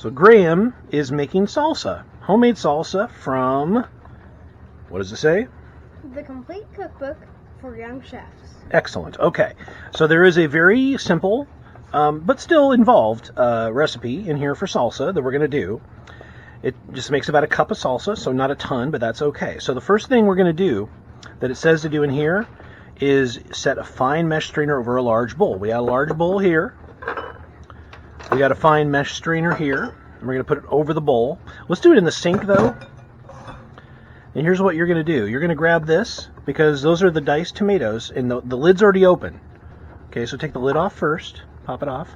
So Graham is making salsa. Homemade salsa from, what does it say? The Complete Cookbook for Young Chefs. Excellent. Okay. So there is a very simple, but still involved recipe in here for salsa that we're going to do. It just makes about a cup of salsa, so not a ton, but that's okay. So the first thing we're going to do that it says to do in here is set a fine mesh strainer over a large bowl. We got a large bowl here. We got a fine mesh strainer here. And we're going to put it over the bowl. Let's do it in the sink, though. And here's what you're going to do. You're going to grab this, because those are the diced tomatoes, and the lid's already open. Okay, so take the lid off first. Pop it off.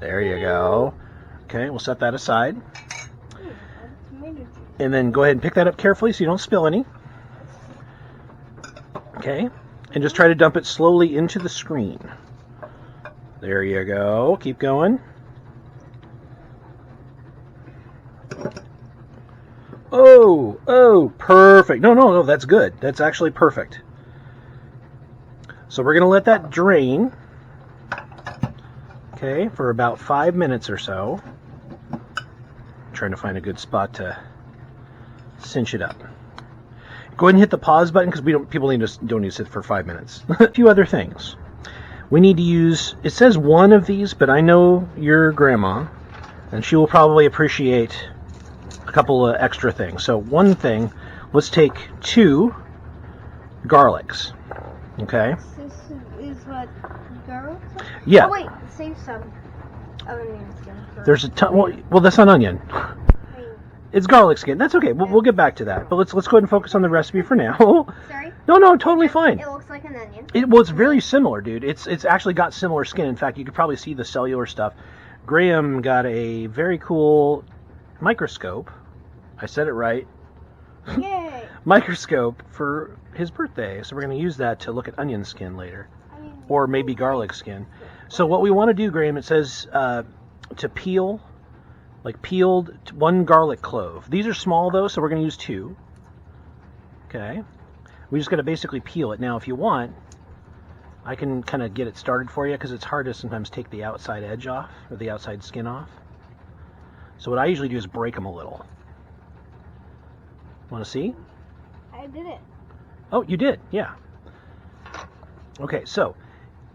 There you go. Okay, we'll set that aside. And then go ahead and pick that up carefully so you don't spill any. Okay, and just try to dump it slowly into the screen. There you go. Keep going. Oh, perfect. No, that's good. That's actually perfect. So we're going to let that drain, okay, for about 5 minutes or so. I'm trying to find a good spot to cinch it up. Go ahead and hit the pause button, because people don't need to sit for 5 minutes. A few other things. We need to use, it says one of these, but I know your grandma, and she will probably appreciate a couple of extra things. So one thing, let's take 2 garlics. Okay? This is what garlic? Yeah. Oh wait, save some onion skin. There's a ton. Well, that's not onion. It's garlic skin. That's okay. We'll get back to that. But let's go ahead and focus on the recipe for now. Sorry? No, totally fine. It looks like an onion. It's very similar, dude. It's actually got similar skin. In fact, you could probably see the cellular stuff. Graham got a very cool microscope. I said it right. Yay! Microscope for his birthday. So we're going to use that to look at onion skin later. Or maybe garlic skin. So what we want to do, Graham, it says to peel, like peeled 1 garlic clove. These are small, though, so we're going to use 2. Okay. We just got to basically peel it. Now, if you want, I can kind of get it started for you, because it's hard to sometimes take the outside edge off, or the outside skin off. So what I usually do is break them a little. Want to see? I did it. Oh, you did? Yeah. Okay, so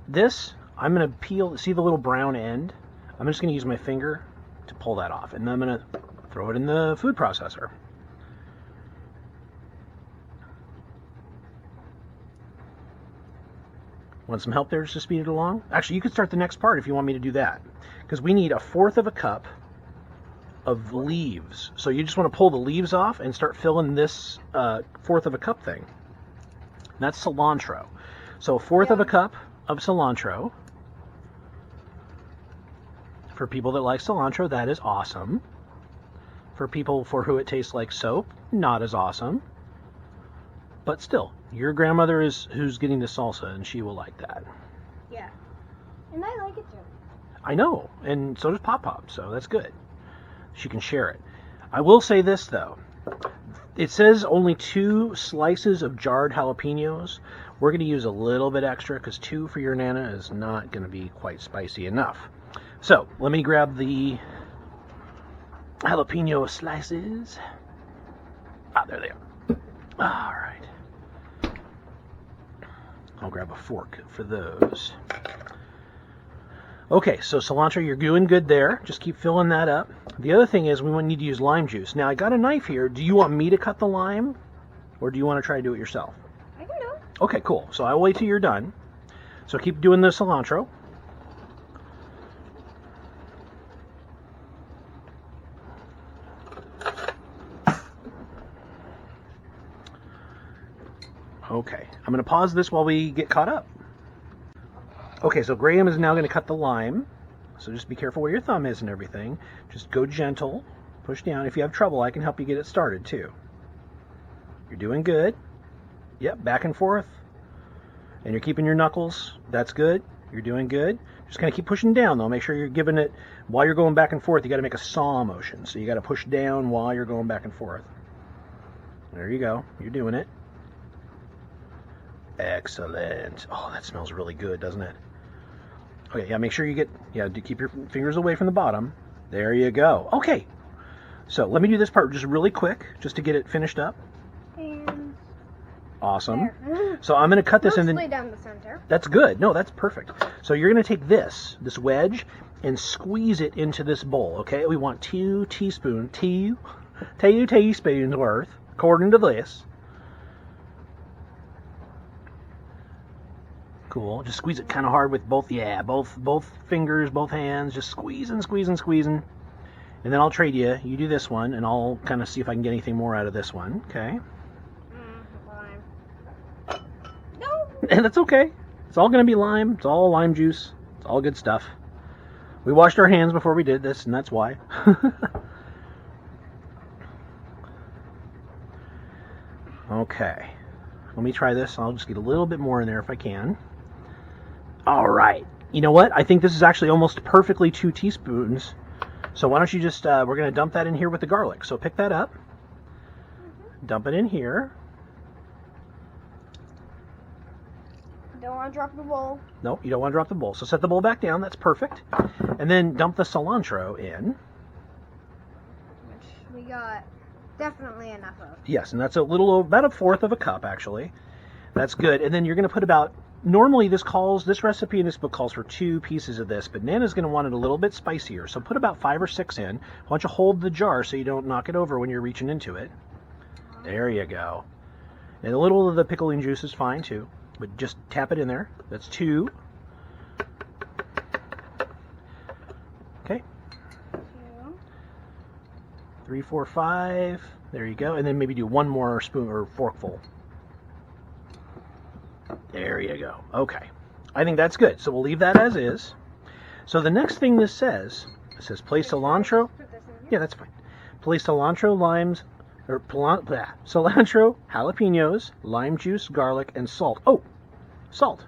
this, I'm going to peel, see the little brown end? I'm just going to use my finger to pull that off, and then I'm going to throw it in the food processor. Want some help there just to speed it along? Actually, you could start the next part if you want me to do that, because we need 1/4 of a cup of leaves. So you just want to pull the leaves off and start filling this 1/4 of a cup thing. And that's cilantro. So 1/4 of a cup of cilantro. For people that like cilantro, that is awesome. For people for who it tastes like soap, not as awesome. But still, your grandmother is who's getting the salsa, and she will like that. Yeah. And I like it too. I know, and so does Pop Pop, so that's good. She can share it. I will say this, though. It says only 2 slices of jarred jalapenos. We're going to use a little bit extra, because 2 for your Nana is not going to be quite spicy enough. So, let me grab the jalapeno slices. There they are. All right. I'll grab a fork for those. Okay, so cilantro, you're doing good there. Just keep filling that up. The other thing is we need to use lime juice. Now, I got a knife here. Do you want me to cut the lime, or do you want to try to do it yourself? I can do it. Okay, cool. So I'll wait till you're done. So keep doing the cilantro. Okay, I'm going to pause this while we get caught up. Okay, so Graham is now going to cut the lime. So just be careful where your thumb is and everything. Just go gentle. Push down. If you have trouble, I can help you get it started too. You're doing good. Yep, back and forth. And you're keeping your knuckles. That's good. You're doing good. Just kind of keep pushing down, though. Make sure you're giving it, while you're going back and forth, you got to make a saw motion. So you got to push down while you're going back and forth. There you go. You're doing it. Excellent. Oh, that smells really good, doesn't it? Okay, yeah, make sure you get, keep your fingers away from the bottom. There you go. Okay. So let me do this part just really quick, just to get it finished up. And Awesome. there. So I'm going to cut this and Mostly then... down the center. That's good. No, that's perfect. So you're going to take this wedge, and squeeze it into this bowl, okay? We want 2 teaspoons worth, according to this. Cool. Just squeeze it kind of hard with both fingers, both hands. Just squeezing. And then I'll trade you. You do this one, and I'll kind of see if I can get anything more out of this one, okay? Lime. No. And that's okay. It's all going to be lime. It's all lime juice. It's all good stuff. We washed our hands before we did this, and that's why. Okay. Let me try this. I'll just get a little bit more in there if I can. All right. You know what? I think this is actually almost perfectly 2 teaspoons. So why don't you just, we're going to dump that in here with the garlic. So pick that up. Dump it in here. Don't want to drop the bowl. Nope, you don't want to drop the bowl. So set the bowl back down. That's perfect. And then dump the cilantro in. Which we got definitely enough of. Yes, and that's about 1/4 of a cup, actually. That's good. And then you're going to put about, normally this recipe in this book calls for 2 pieces of this, but Nana's going to want it a little bit spicier. So put about 5 or 6 in. Why don't you hold the jar so you don't knock it over when you're reaching into it. There you go. And a little of the pickling juice is fine too, but just tap it in there. That's 2. Okay. 2. 3, 4, 5. There you go. And then maybe do 1 more spoon or forkful. There you go. Okay. I think that's good. So we'll leave that as is. So the next thing this says, it says place cilantro. Put this in here. Yeah, that's fine. Place cilantro, cilantro, jalapenos, lime juice, garlic, and salt. Oh, salt.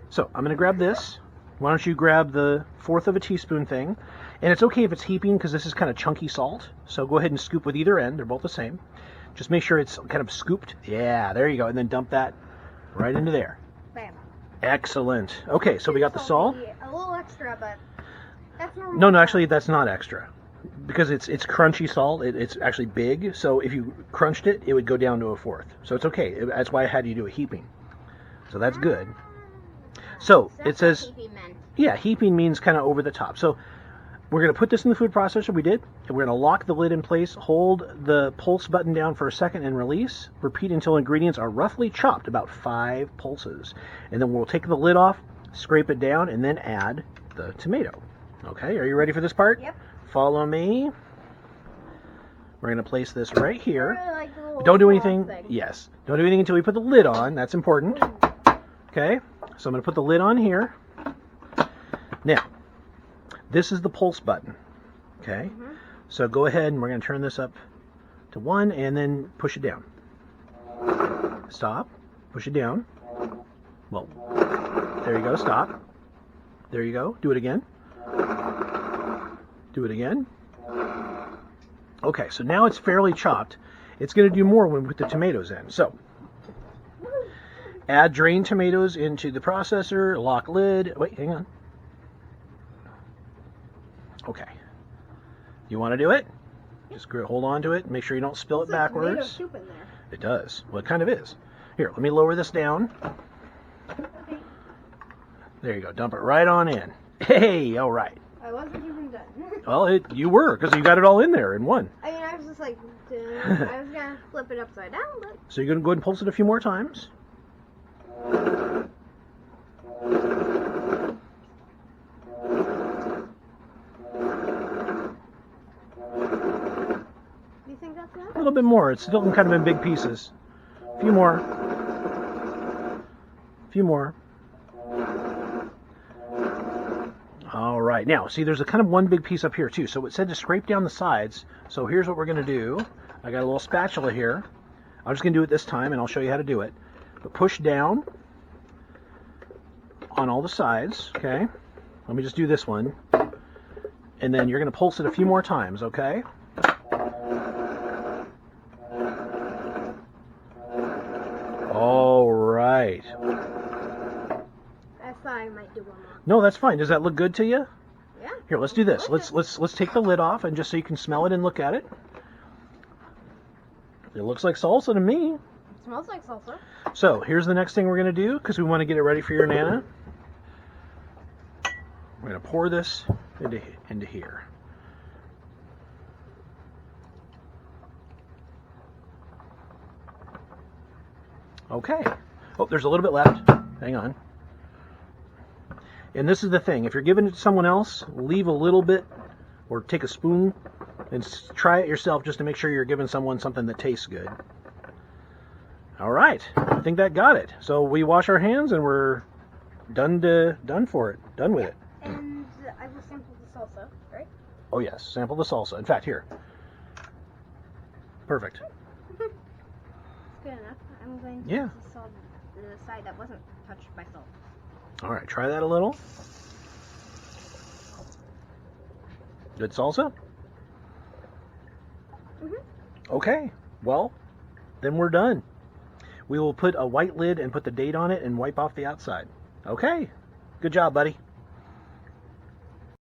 So I'm going to grab this. Why don't you grab the 1/4 teaspoon thing? And it's okay if it's heaping because this is kind of chunky salt. So go ahead and scoop with either end. They're both the same. Just make sure it's kind of scooped. Yeah, there you go. And then dump that right into there. Bam. Excellent. Okay, so we got the salt. A little extra, but that's normal. No, actually that's not extra. Because it's crunchy salt, it's actually big. So if you crunched it, it would go down to a 1/4. So it's okay. That's why I had you do a heaping. So that's good. So it says, yeah, heaping means kind of over the top. So we're going to put this in the food processor. We did. And we're going to lock the lid in place, hold the pulse button down for a second, and release. Repeat until ingredients are roughly chopped, about 5 pulses. And then we'll take the lid off, scrape it down, and then add the tomato. Okay, are you ready for this part? Yep. Follow me. We're going to place this right here. Really like the little Don't do claw anything. thing. Yes. Don't do anything until we put the lid on. That's important. Okay. So I'm going to put the lid on here. Now, this is the pulse button. Okay. So go ahead and we're going to turn this up to 1 and then push it down. Stop. Push it down. Well, there you go. Stop. There you go. Do it again. Do it again. Okay, so now it's fairly chopped. It's going to do more when we put the tomatoes in. So, add drained tomatoes into the processor, lock lid. Wait, hang on. Okay. You want to do it? Just hold on to it. Make sure you don't spill it backwards. Tomato soup in there. It does. Well, it kind of is. Here, let me lower this down. Okay. There you go. Dump it right on in. Hey, all right. I wasn't even done. Well, you were, because you got it all in there in one. I mean, I was just like, I was gonna flip it upside down, but So you're going to go ahead and pulse it a few more times. you think that's enough? A little bit more. It's still kind of in big pieces. A few more. A few more. All right. Now, see, there's a kind of one big piece up here, too. So it said to scrape down the sides. So here's what we're going to do. I got a little spatula here. I'm just going to do it this time, and I'll show you how to do it. But push down on all the sides, okay? Let me just do this one. And then you're going to pulse it a few more times, okay? All right. I thought I might do one more. No, that's fine. Does that look good to you? Yeah. Here, let's do this. Let's take the lid off, and just so you can smell it and look at it. It looks like salsa to me. It smells like salsa. So here's the next thing we're going to do, because we want to get it ready for your Nana. We're going to pour this into here. Okay. Oh, there's a little bit left. Hang on. And this is the thing. If you're giving it to someone else, leave a little bit, or take a spoon and try it yourself just to make sure you're giving someone something that tastes good. All right. I think that got it. So we wash our hands and we're done for it. Done with it. And I will sample the salsa, right? Oh yes, sample the salsa. In fact, here. Perfect. It's good enough. I'm going to Yeah. salt the side that wasn't touched by salt. All right, try that a little. Good salsa? Okay, well, then we're done. We will put a white lid and put the date on it and wipe off the outside. Okay, good job, buddy.